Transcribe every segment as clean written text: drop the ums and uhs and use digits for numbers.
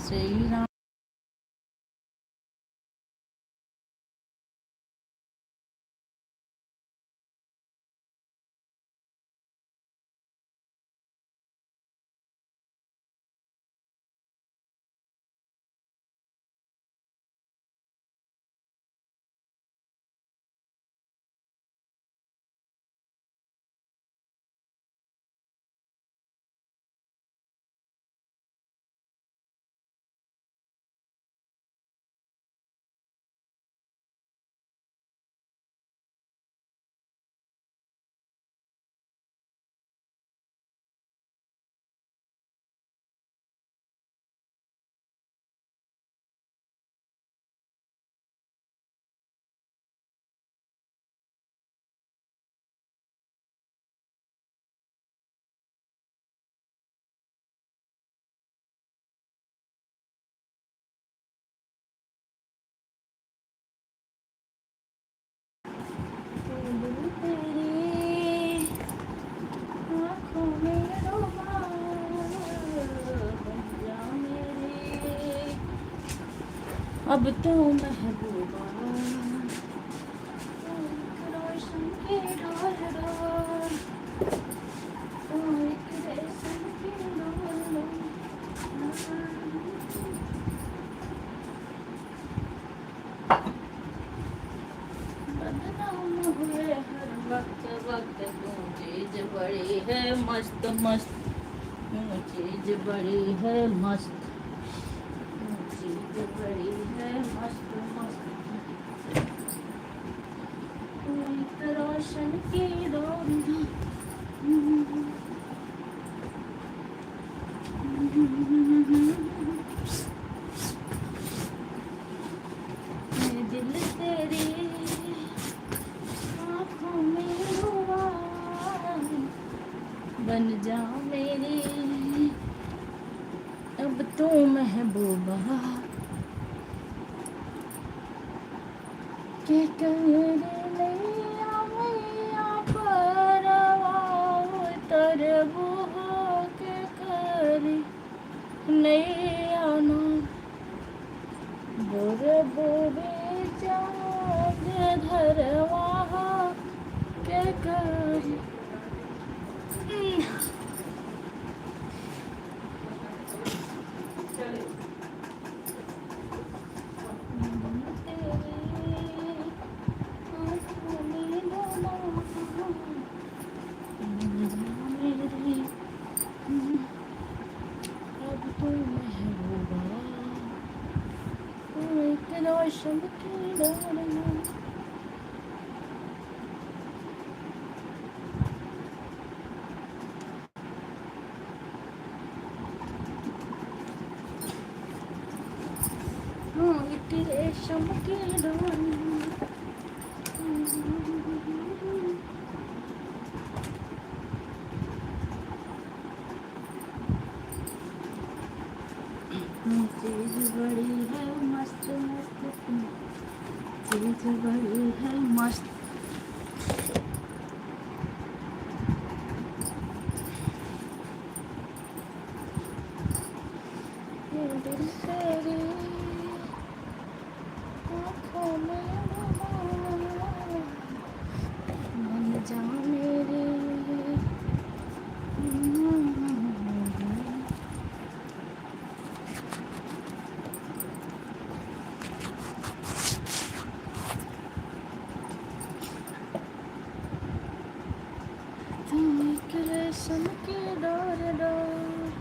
श्री राम। अब तो महबूबा रोशन के डोर डोर, एक रेशम के डोर। बदनाम हुए हर वक्त वक्त, तू चीज बड़ी है मस्त मस्त, तू चीज बड़ी है मस्त, चीज बड़ी है मस्त मस्त। एक रोशन की डोरी, मैं दिल तेरी आँखों में डूबा, बन जा मेरी अब तू महबूबा। के करे नैया मैया परवा तरबू हो, के करे नैया ना बुर बुरे चाँद धरवा हो, के करे अब तू महबूबा, तू एक रोशन की डोरियां। हाँ, एक रेशम की डोरियां। चीज बड़ी है मस्त मस्त, चीज बड़ी है मस्त। ये दिल तेरी आँखों में डूबा, बन जा मेरी। तू एक रेशम की डोर डोर,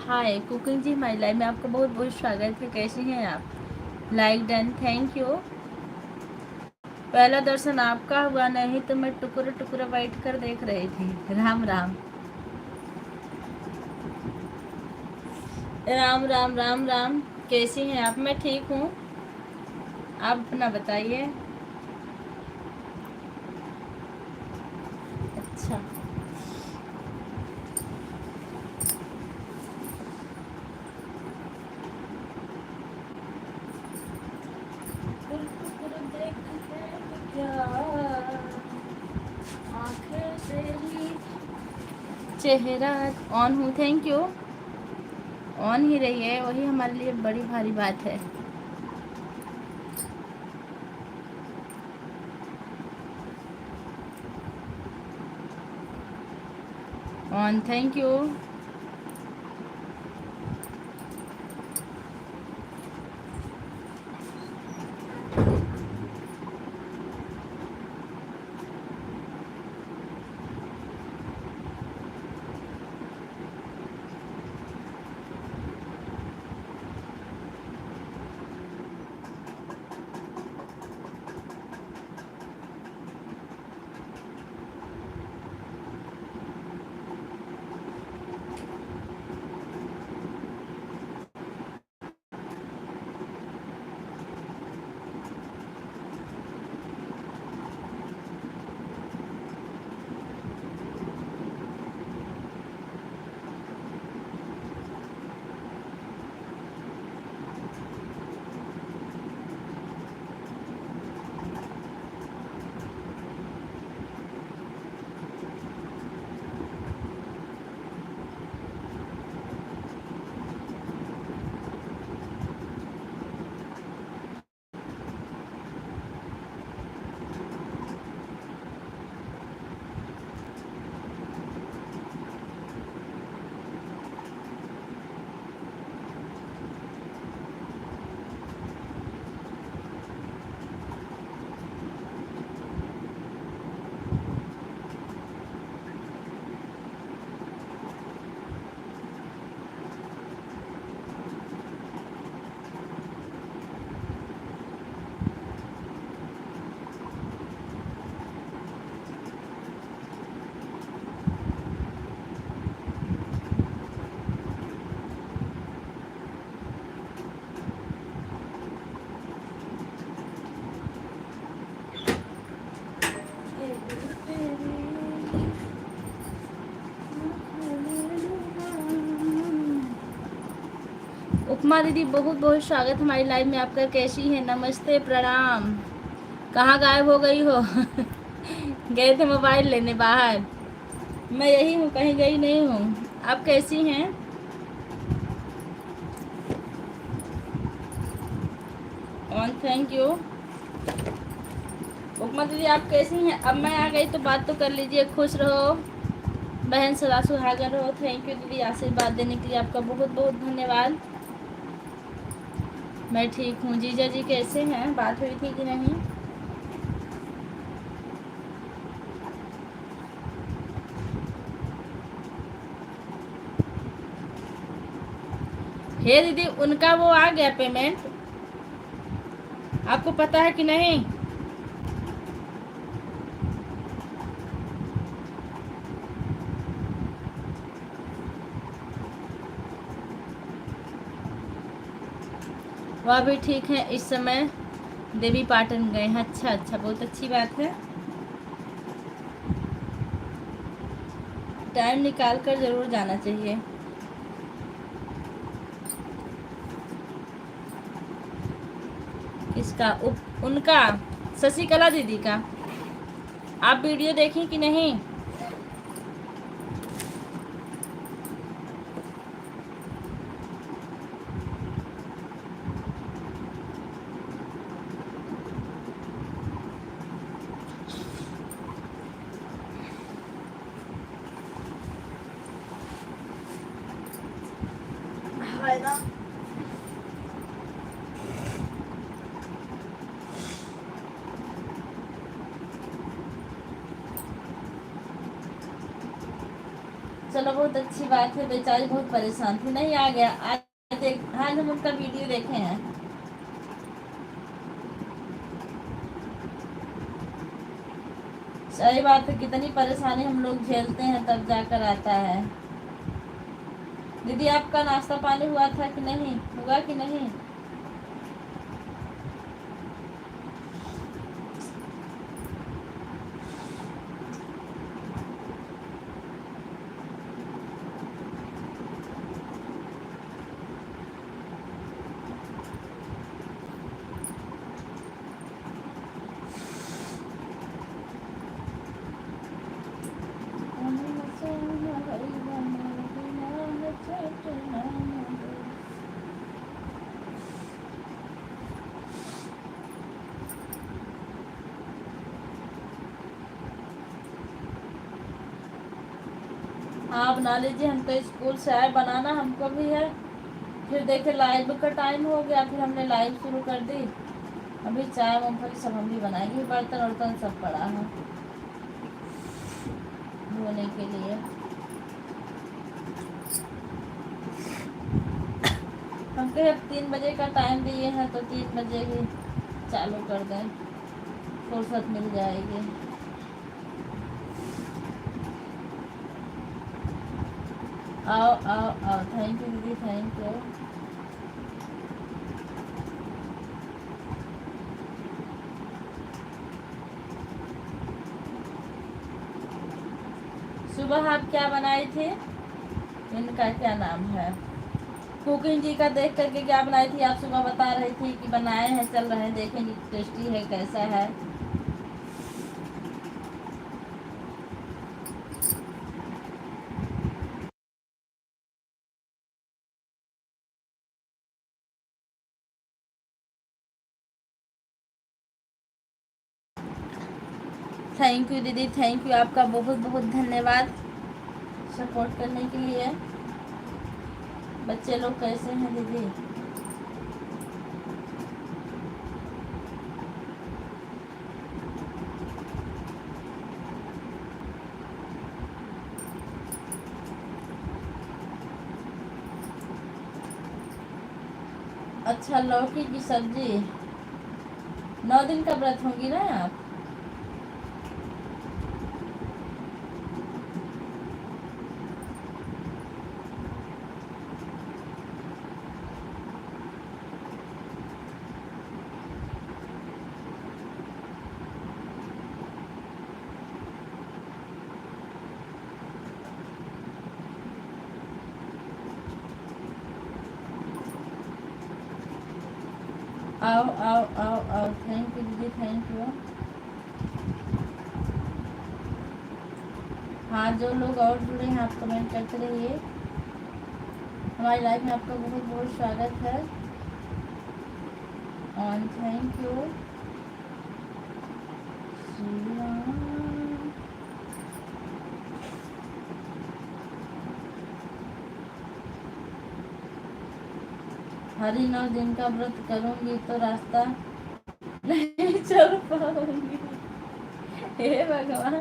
हाय कुकिंग जी हमारी लाइफ में आपका बहुत बहुत स्वागत है। कैसी हैं आप? Like done, thank you. पहला दर्शन आपका हुआ, नहीं तो मैं टुकड़े टुकड़े बैठ कर देख रही थी। राम राम राम राम राम राम। कैसी हैं आप? मैं ठीक हूँ, आप अपना बताइए। अच्छा, टुकड़े देखते क्या आंखें तेरी, चेहरा ऑन हूँ, थैंक यू। ऑन ही रही है, वही हमारे लिए बड़ी भारी बात है। On, thank you. उपमा दीदी बहुत बहुत स्वागत हमारी लाइव में आपका। कैसी है? नमस्ते, प्रणाम। कहाँ गायब हो गई हो? गए थे मोबाइल लेने बाहर। मैं यही हूँ, कहीं गई नहीं हूँ। आप कैसी हैं? On, thank you. उपमा दीदी आप कैसी हैं? अब मैं आ गई तो बात तो कर लीजिए। खुश रहो बहन, सदा सुहागन रहो। थैंक यू दीदी, आशीर्वाद देने के लिए आपका बहुत बहुत धन्यवाद। मैं ठीक हूँ। जीजा जी कैसे हैं? बात हुई थी कि नहीं? हे दीदी, उनका वो आ गया पेमेंट, आपको पता है कि नहीं? वह भी ठीक है, इस समय देवी पाटन गए हैं। अच्छा अच्छा, बहुत अच्छी बात है। टाइम निकाल कर जरूर जाना चाहिए। किसका? उनका, शशिकला दीदी का। आप वीडियो देखें कि नहीं? चलो बहुत अच्छी बात है। बेचारी बहुत परेशान थी, नहीं आ गया आज। आज हम उनका वीडियो देखे हैं। सही बात है, कितनी परेशानी हम लोग झेलते हैं तब जाकर आता है। दीदी आपका नाश्ता पानी हुआ था कि नहीं, हुआ कि नहीं? हाँ बना लीजिए, हम तो स्कूल से आए, बनाना हमको भी है। फिर देखे लाइव का टाइम हो गया, फिर हमने लाइव शुरू कर दी। अभी चाय मूँगफली सब हम भी बनाएंगे। बर्तन वर्तन सब पड़ा है धोने के लिए। हम कहे 3 बजे का टाइम दिए हैं तो 3 बजे ही चालू कर दें, फुर्सत मिल जाएगी। आओ आओ आओ, थैंक यू दीदी, थैंक यू। सुबह आप क्या बनाई थी? इनका क्या नाम है? कुकिंग जी का देख करके क्या बनाई थी? आप सुबह बता रही थी कि बनाए हैं, चल रहे हैं, देखेंगे टेस्टी है कैसा है। थैंक यू दीदी, थैंक यू, आपका बहुत बहुत धन्यवाद सपोर्ट करने के लिए। बच्चे लोग कैसे हैं दीदी? अच्छा, लौकी की सब्जी। 9 दिन का व्रत होंगी ना आप? आओ आओ आओ आओ, थैंक यू दीदी, थैंक यू। हाँ, जो लोग और जुड़े हैं आप कमेंट करते रहिए। हमारी लाइफ में आपका बहुत बहुत स्वागत है और थैंक यू। हरी 9 दिन का व्रत करूंगी तो रास्ता नहीं चल पाऊंगी। हे भगवान,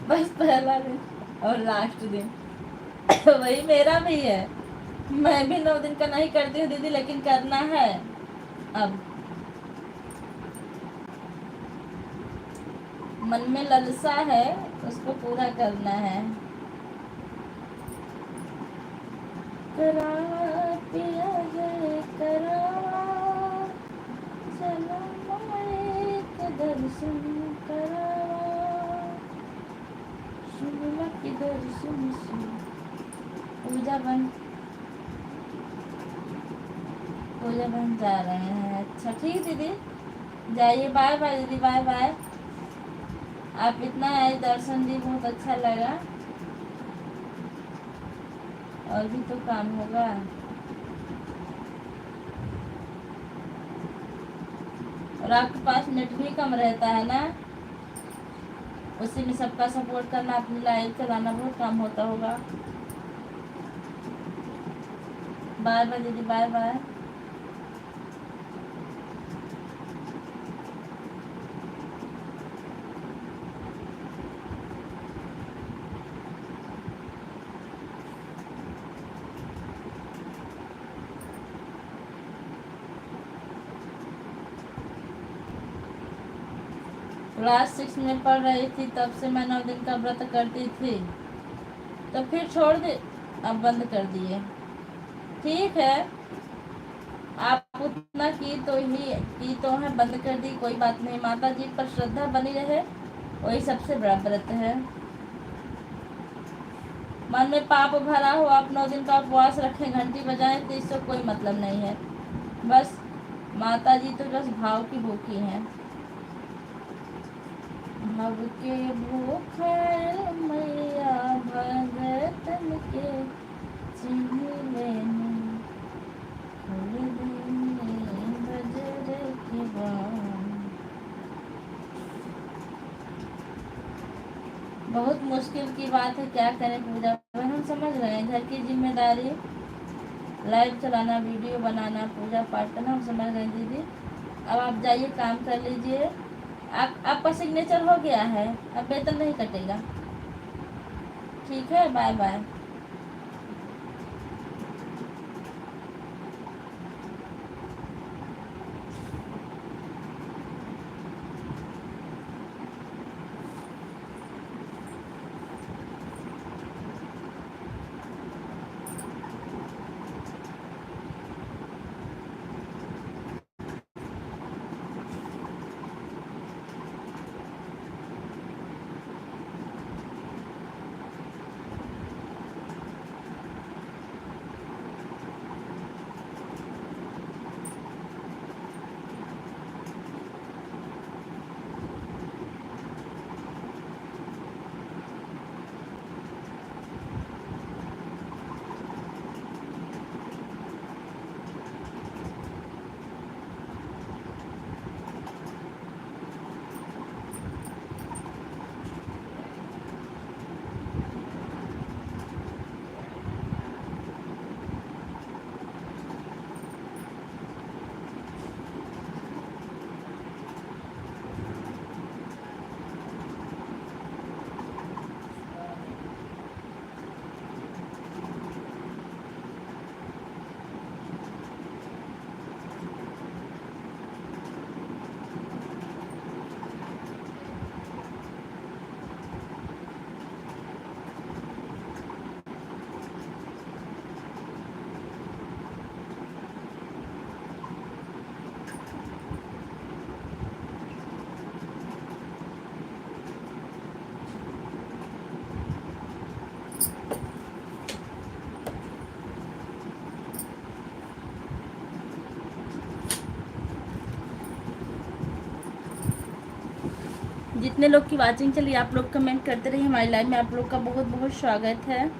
बस पहला दिन और लास्ट दिन वही मेरा भी है। मैं भी 9 दिन का नहीं करती हूँ दीदी, लेकिन करना है। अब मन में ललसा है, उसको पूरा करना है। करा पिया है करा, चलो माए के दर्शन करा, शिमला के दर्शन से। पूजा बन जा रहे हैं। अच्छा ठीक दीदी, जाइए। बाय बाय दीदी, बाय बाय। आप इतना आए, दर्शन दी, बहुत अच्छा लगा। और भी तो काम होगा। और आपके पास नेट भी कम रहता है ना, उसी में सबका सपोर्ट करना, अपनी लाइफ चलाना बहुत काम होता होगा। बाय बाय दीदी, बाय बाय। क्लास 6 में पढ़ रही थी, तब से मैं 9 दिन का व्रत करती थी, तो फिर छोड़ दे, अब बंद कर दिए। ठीक है, आप उतना की तो है, बंद कर दी, कोई बात नहीं। माता जी पर श्रद्धा बनी रहे, वही सबसे बड़ा व्रत है। मन में पाप भरा हो, आप 9 दिन का उपवास रखें, घंटी बजाएं, तो इससे कोई मतलब नहीं है। बस माता जी तो बस भाव की भूखी हैं। भव के भूखल मैया भगतन के चिन्ह लेने खोल देने बजर के बाण। बहुत मुश्किल की बात है, क्या करें पूजा, हम समझ रहे हैं, घर की जिम्मेदारी, लाइव चलाना, वीडियो बनाना, पूजा पाठ करना, हम समझ रहे हैं दीदी। अब आप जाइए, काम कर लीजिए। आपका सिग्नेचर हो गया है, अब वेतन नहीं कटेगा। ठीक है, बाय बाय। जितने लोग की वाचिंग चली, आप लोग कमेंट करते रहिए, हमारी लाइव में आप लोग का बहुत बहुत स्वागत है।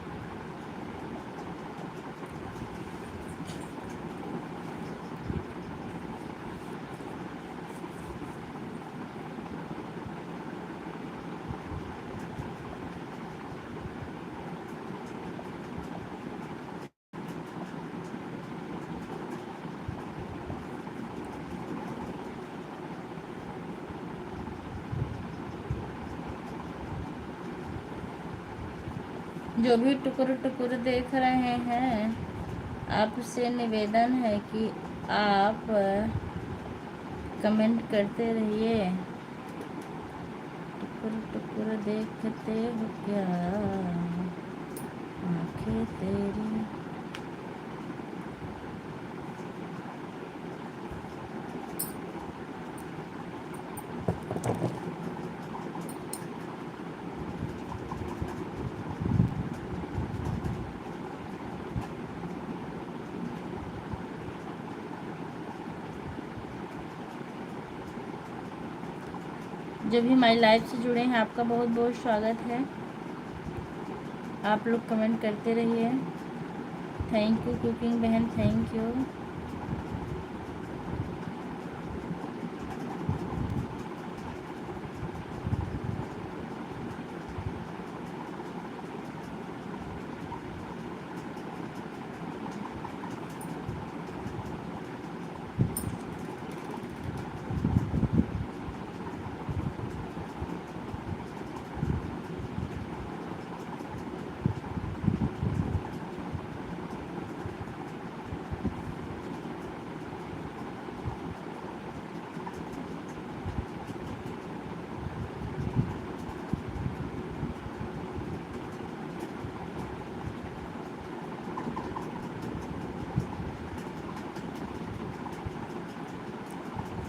जो भी टुकुर टुकुर देख रहे हैं, आपसे निवेदन है कि आप कमेंट करते रहिए। टुकुर टुकुर देखते हो क्या आंखें तेरी। जो भी हमारी लाइव से जुड़े हैं, आपका बहुत बहुत स्वागत है। आप लोग कमेंट करते रहिए। थैंक यू कुकिंग बहन, थैंक यू।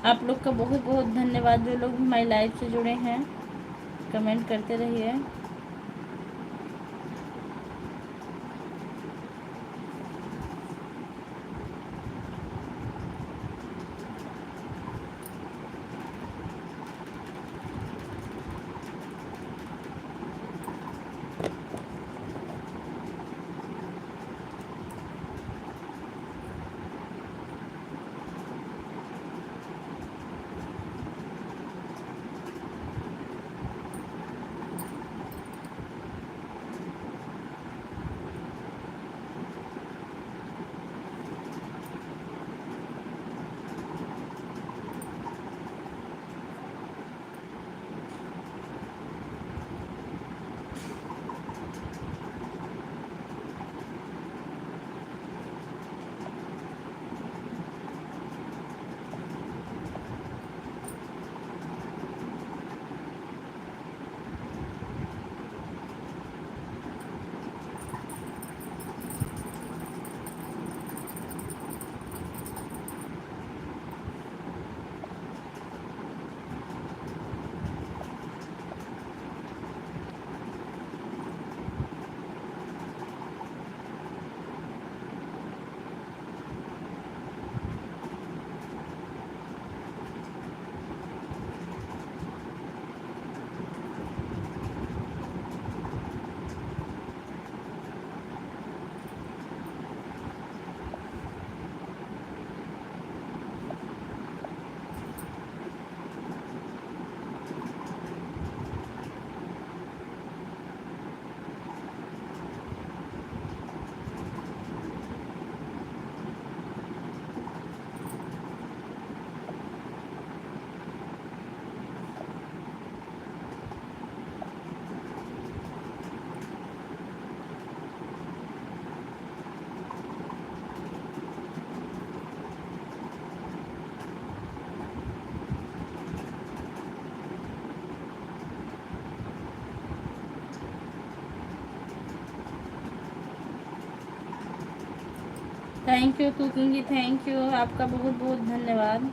आप लोग का बहुत बहुत धन्यवाद, जो लोग भी हमारी लाइव से जुड़े हैं, कमेंट करते रहिए। Thank you cooking ji, thank you, आपका बहुत बहुत धन्यवाद।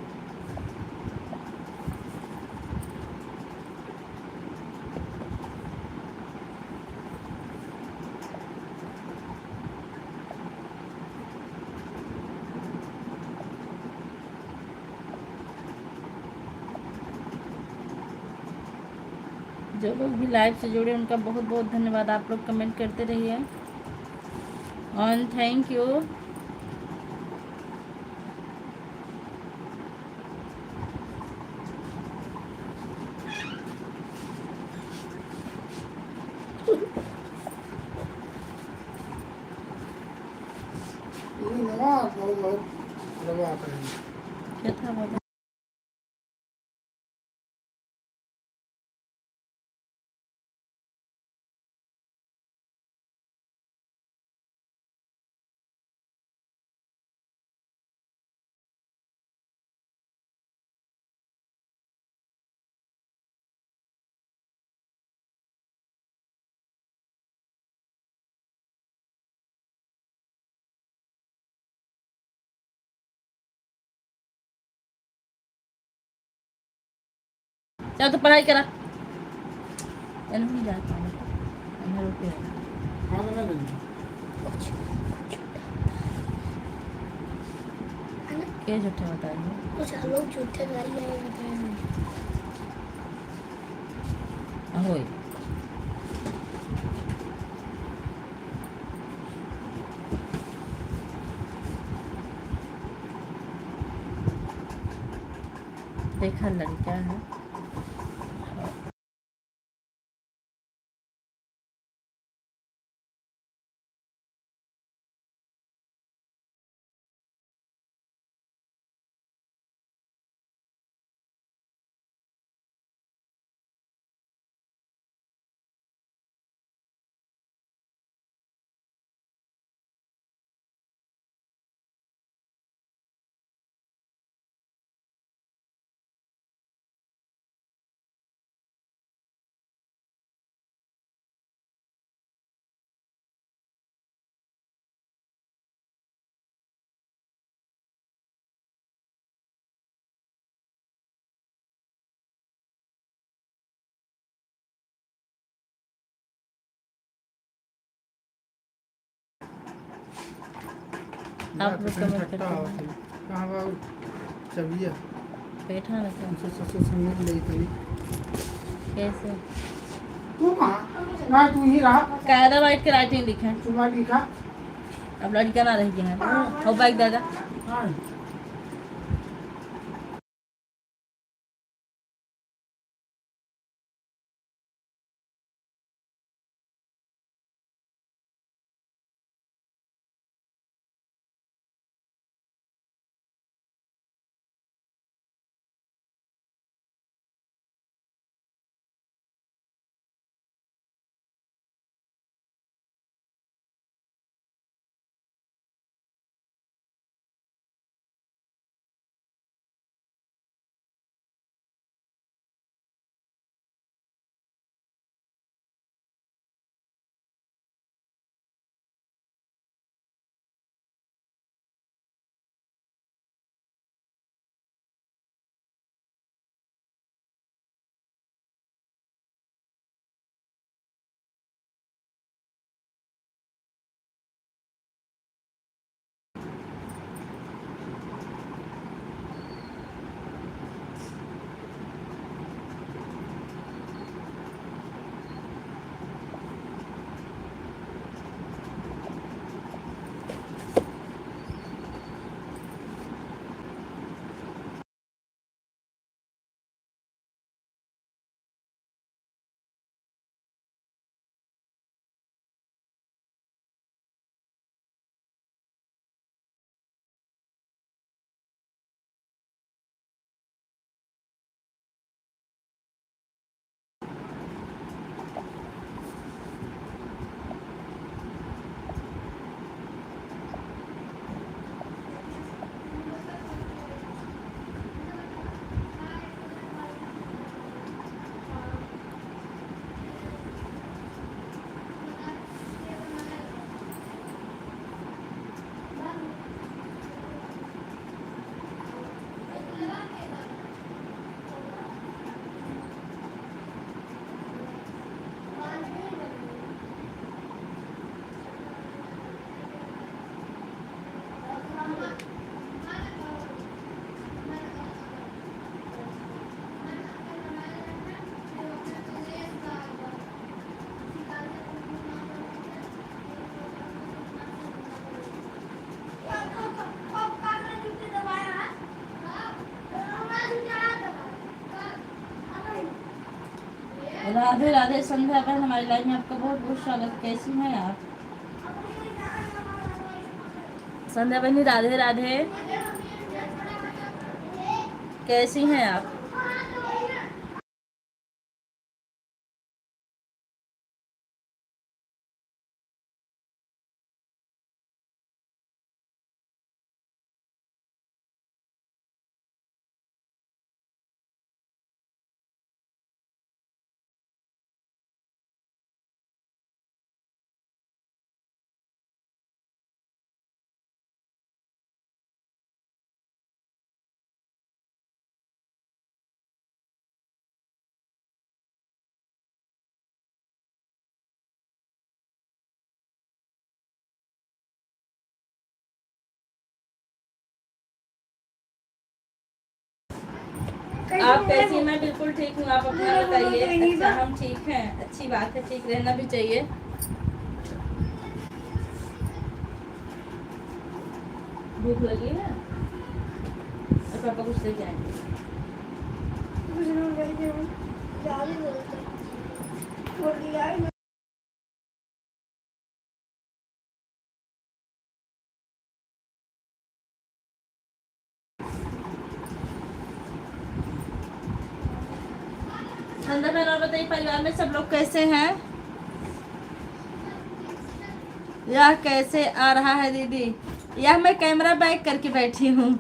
जो लोग भी लाइव से जुड़े उनका बहुत बहुत धन्यवाद। आप लोग कमेंट करते रहिए और थैंक यू। क्या था बता? चल तो पढ़ाई करा, नहीं जाता हूँ रुके। क्या झूठे बता रही हो? कुछ लोग झूठे गाली होय। देखा लड़का है। आप लोग कमेंट करके कहाँ बाबू चबिया बैठा ना तो हमसे ससुर संग ले गई कैसे तू कहाँ ना तू ही रहा कायदा वाइट के राइटिंग लिखा है तुम्हारा लिखा अब लड़का ना रह गया है हो बैग दादा हाँ राधे राधे संध्या बहन हमारी लाइफ में आपका बहुत बहुत स्वागत कैसी हैं आप संध्या बहन राधे राधे कैसी हैं आप आप कैसी हैं मैं बिल्कुल ठीक हूँ आप अपना बताइए अच्छा हम ठीक हैं अच्छी बात है ठीक रहना भी चाहिए भूख लगी है और पापा कुछ लेके आएंगे संध्या बहन और बताइए परिवार में सब लोग कैसे हैं यह कैसे आ रहा है दीदी यह मैं कैमरा बैक करके बैठी हूँ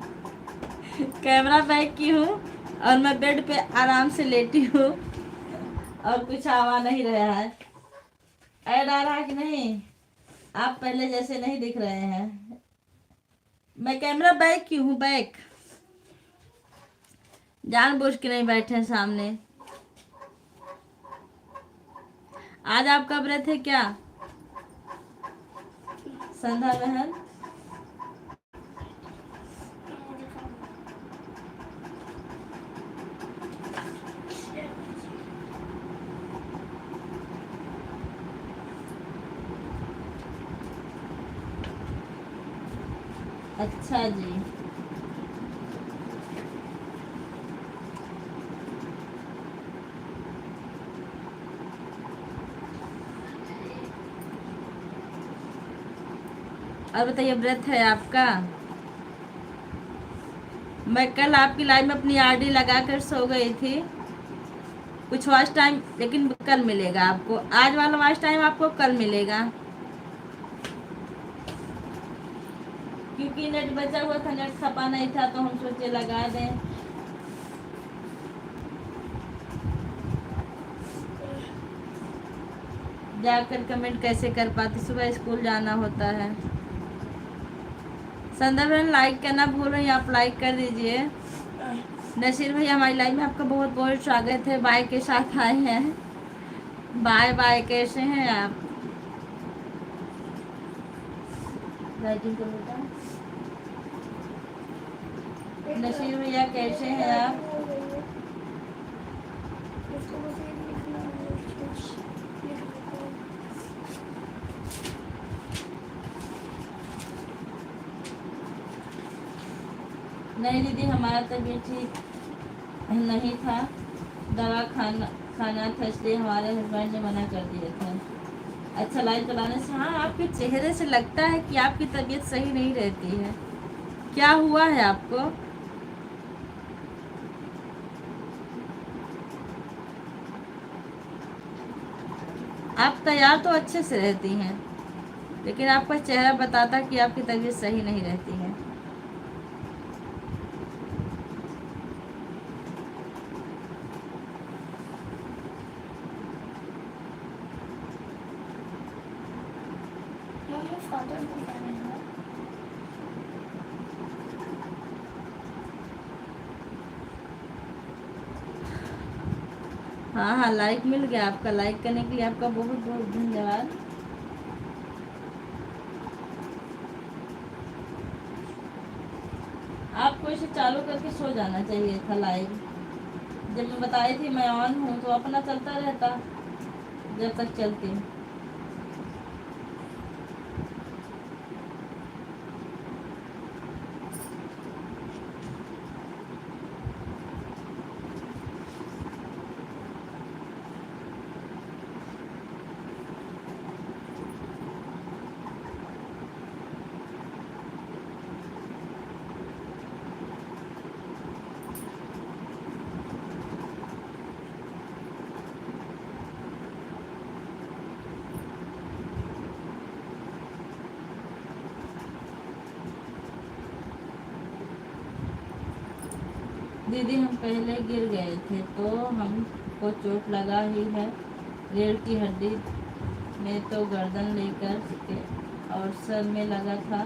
कैमरा बैक की हूँ और मैं बेड पे आराम से लेटी हूँ और कुछ आवा नहीं रहा है ऐड आ रहा है कि नहीं आप पहले जैसे नहीं दिख रहे हैं मैं कैमरा बैक की हूँ बैक जानबूझ के नहीं बैठे सामने आज आप कब रहे थे क्या संध्या बहन अच्छा जी। और बताइए, व्रत है आपका? मैं कल आपकी लाइव में अपनी आरडी लगा कर सो गई थी। कुछ वॉच टाइम लेकिन कल मिलेगा आपको। आज वाला वॉच टाइम आपको कल मिलेगा, क्योंकि नेट बचा हुआ था, नेट खपा नहीं था तो हम सोचे लगा दें। जाकर कमेंट कैसे कर पाती, सुबह स्कूल जाना होता है। संदर्भ लाइक करना भूल रही, आप लाइक कर दीजिए। नसीर भैया, हमारी लाइव में आपका बहुत बहुत स्वागत है। बाय के साथ आए हैं। बाय बाय, कैसे हैं आप? राइटिंग कर बेटा। नसीर भैया कैसे हैं आप? नहीं दीदी, हमारा तबीयत ठीक नहीं था, दवा खाना था, इसलिए हमारे हस्बैंड ने मना कर दिया था। अच्छा, लाइव चलाने से, हाँ, आपके चेहरे से लगता है कि आपकी तबीयत सही नहीं रहती है। क्या हुआ है आपको? आप तैयार तो अच्छे से रहती हैं, लेकिन आपका चेहरा बताता कि आपकी तबीयत सही नहीं रहती है। हाँ हाँ, लाइक मिल गया आपका। लाइक करने के लिए आपका बहुत बहुत धन्यवाद। आपको इसे चालू करके सो जाना चाहिए था लाइव। जब मैं बताई थी मैं ऑन हूँ तो अपना चलता रहता जब तक चलती। दीदी, हम पहले गिर गए थे तो हमको चोट लगा ही है। रीढ़ की हड्डी में तो गर्दन लेकर के और सर में लगा था,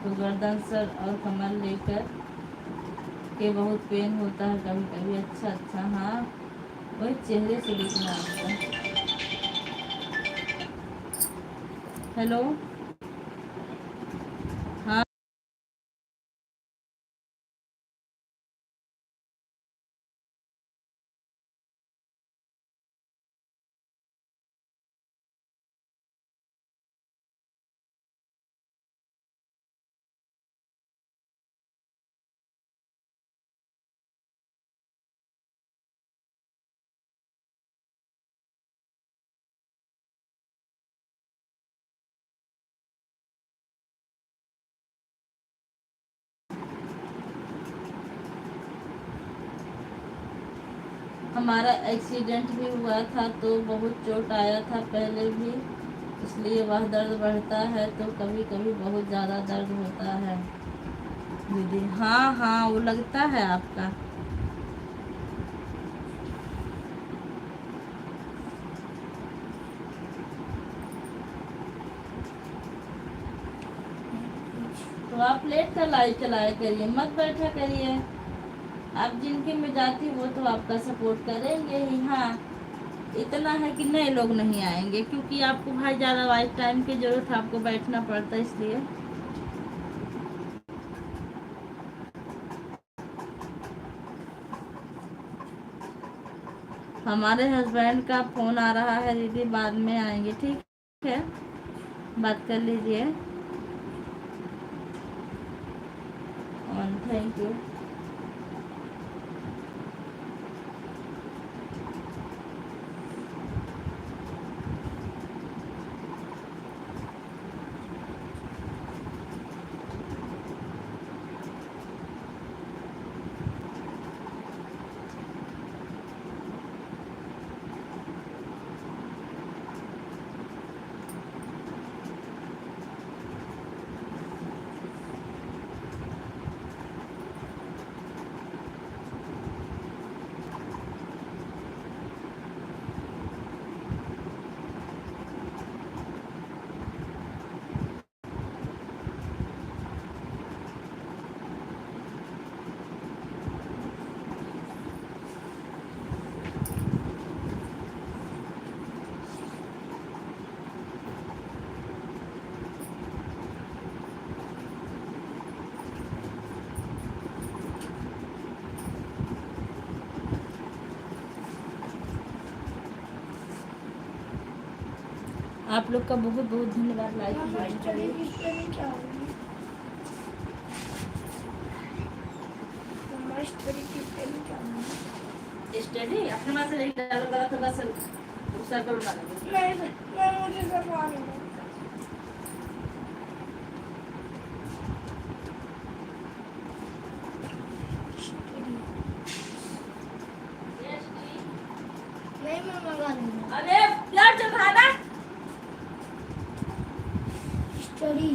तो गर्दन, सर और कमर लेकर के बहुत पेन होता है कभी कभी। अच्छा अच्छा, हाँ, वही चेहरे से दिखना आपका। हेलो। हाँ, हमारा एक्सीडेंट भी हुआ था तो बहुत चोट आया था पहले भी, इसलिए वह दर्द बढ़ता है तो कभी कभी बहुत ज़्यादा दर्द होता है दीदी। हाँ हाँ, वो लगता है आपका। तो आप लेट कर लाइव चलाया करिए, मत बैठा करिए। आप जिनके में जाती वो तो आपका सपोर्ट करेंगे ही। हाँ, इतना है कि नए लोग नहीं आएंगे, क्योंकि आपको भाई ज़्यादा वाइट टाइम की ज़रूरत है, आपको बैठना पड़ता है इसलिए। हमारे हस्बैंड का फ़ोन आ रहा है दीदी, बाद में आएंगे, ठीक है, बात कर लीजिए। Thank you. आप लोग का बहुत बहुत धन्यवाद लाइक करने के लिए। स्टडी अपने पास एक डाल गला था बस उसका करो ना। मैं मुझे करवा नहीं मैं मंगा दूंगा। अरे यार चल खाना स्टडी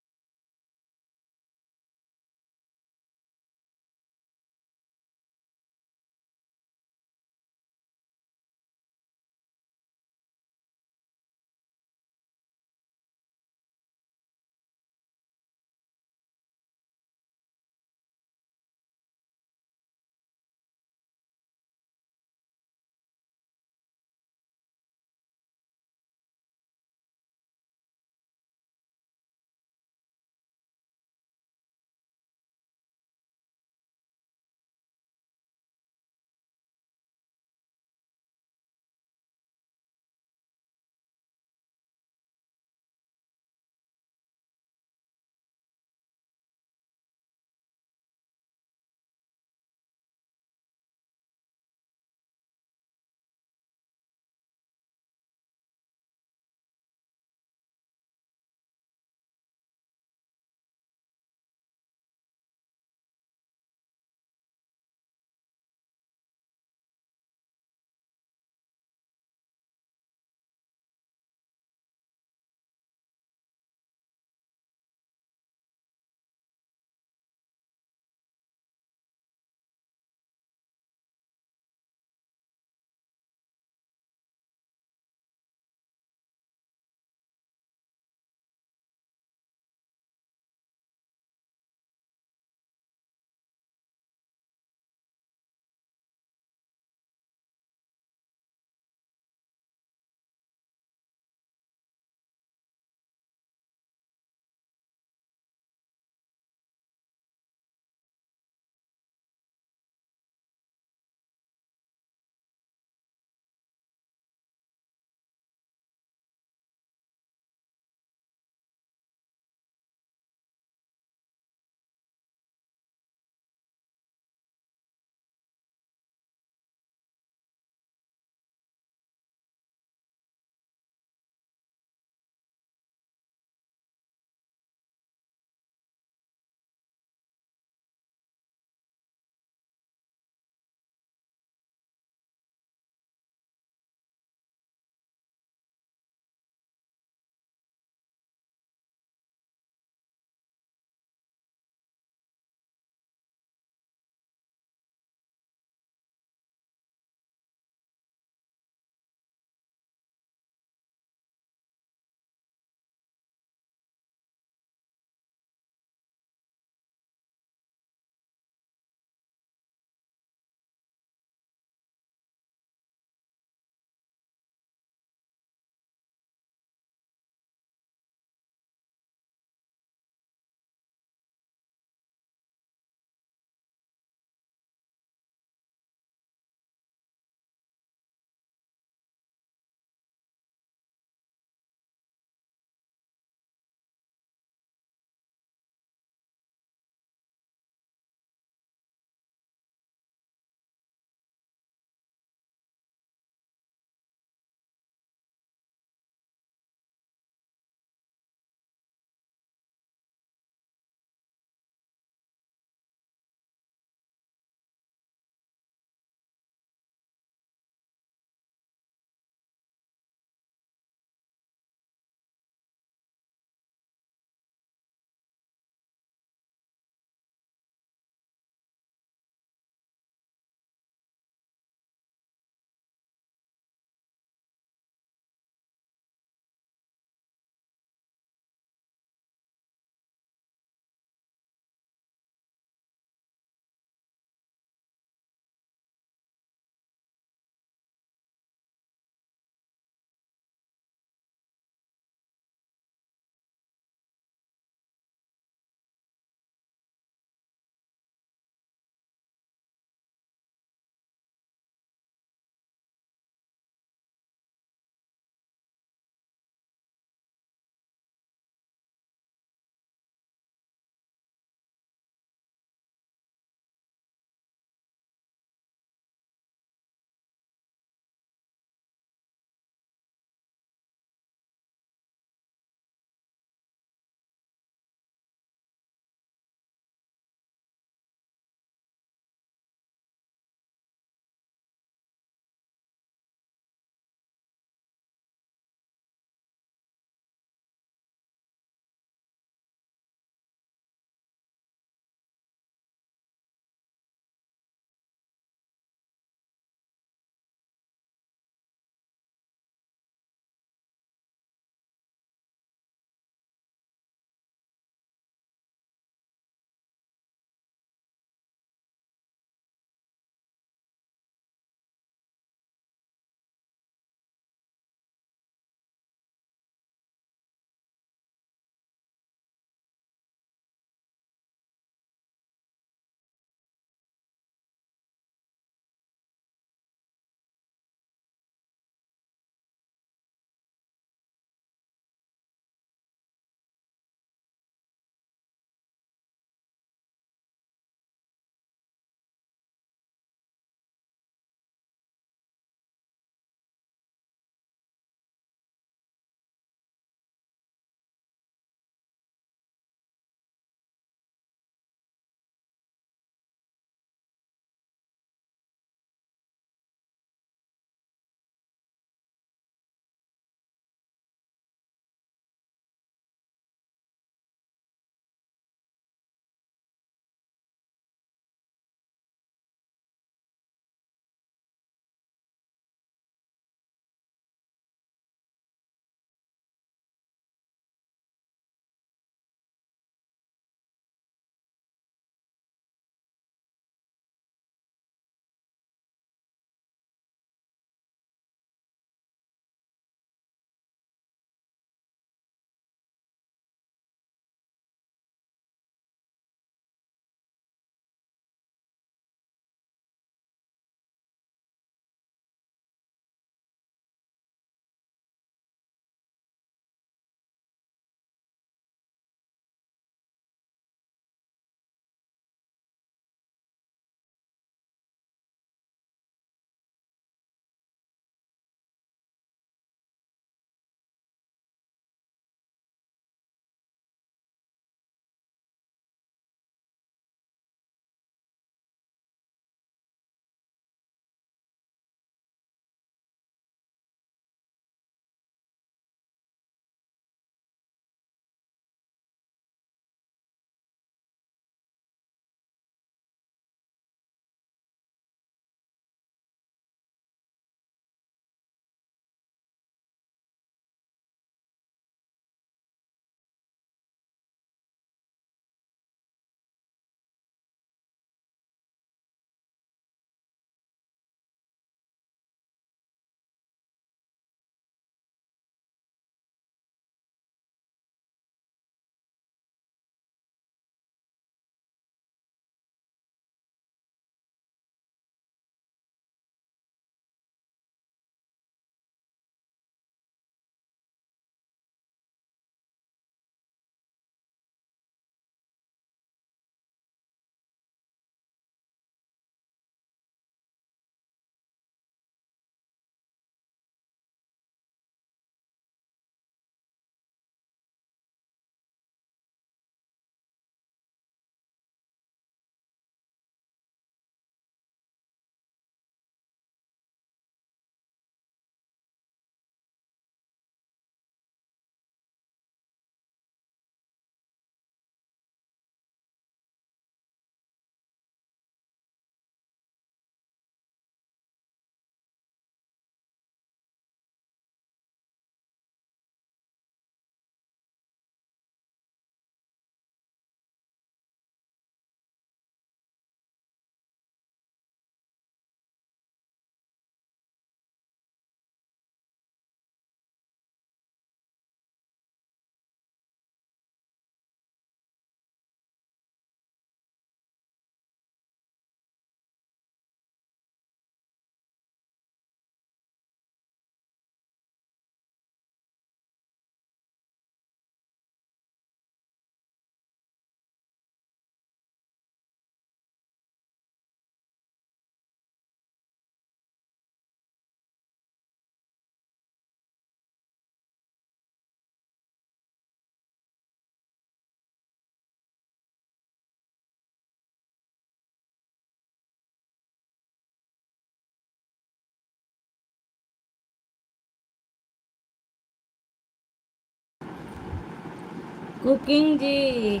कुकिंग जी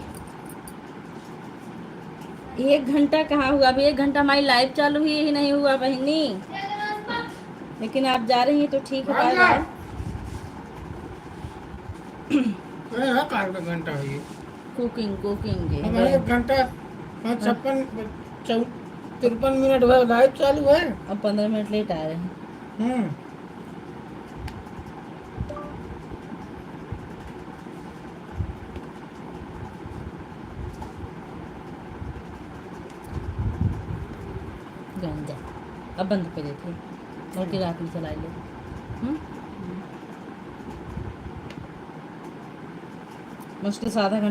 1 घंटा कहाँ हुआ? अभी 1 घंटा हमारी लाइव चालू हुई ही नहीं हुआ बहनी, लेकिन आप जा रही हैं तो ठीक है। Bye bye. अरे हाँ, कार का घंटा है ये। कुकिंग कुकिंग जी हमारे 1 घंटा 53 मिनट हुआ लाइव चालू है। अब 15 मिनट लेट आ रहे हैं। हम्म। गंजा अब बंद कर देती, बल्कि रात में चला ले। मुश्किल से आधा घंटा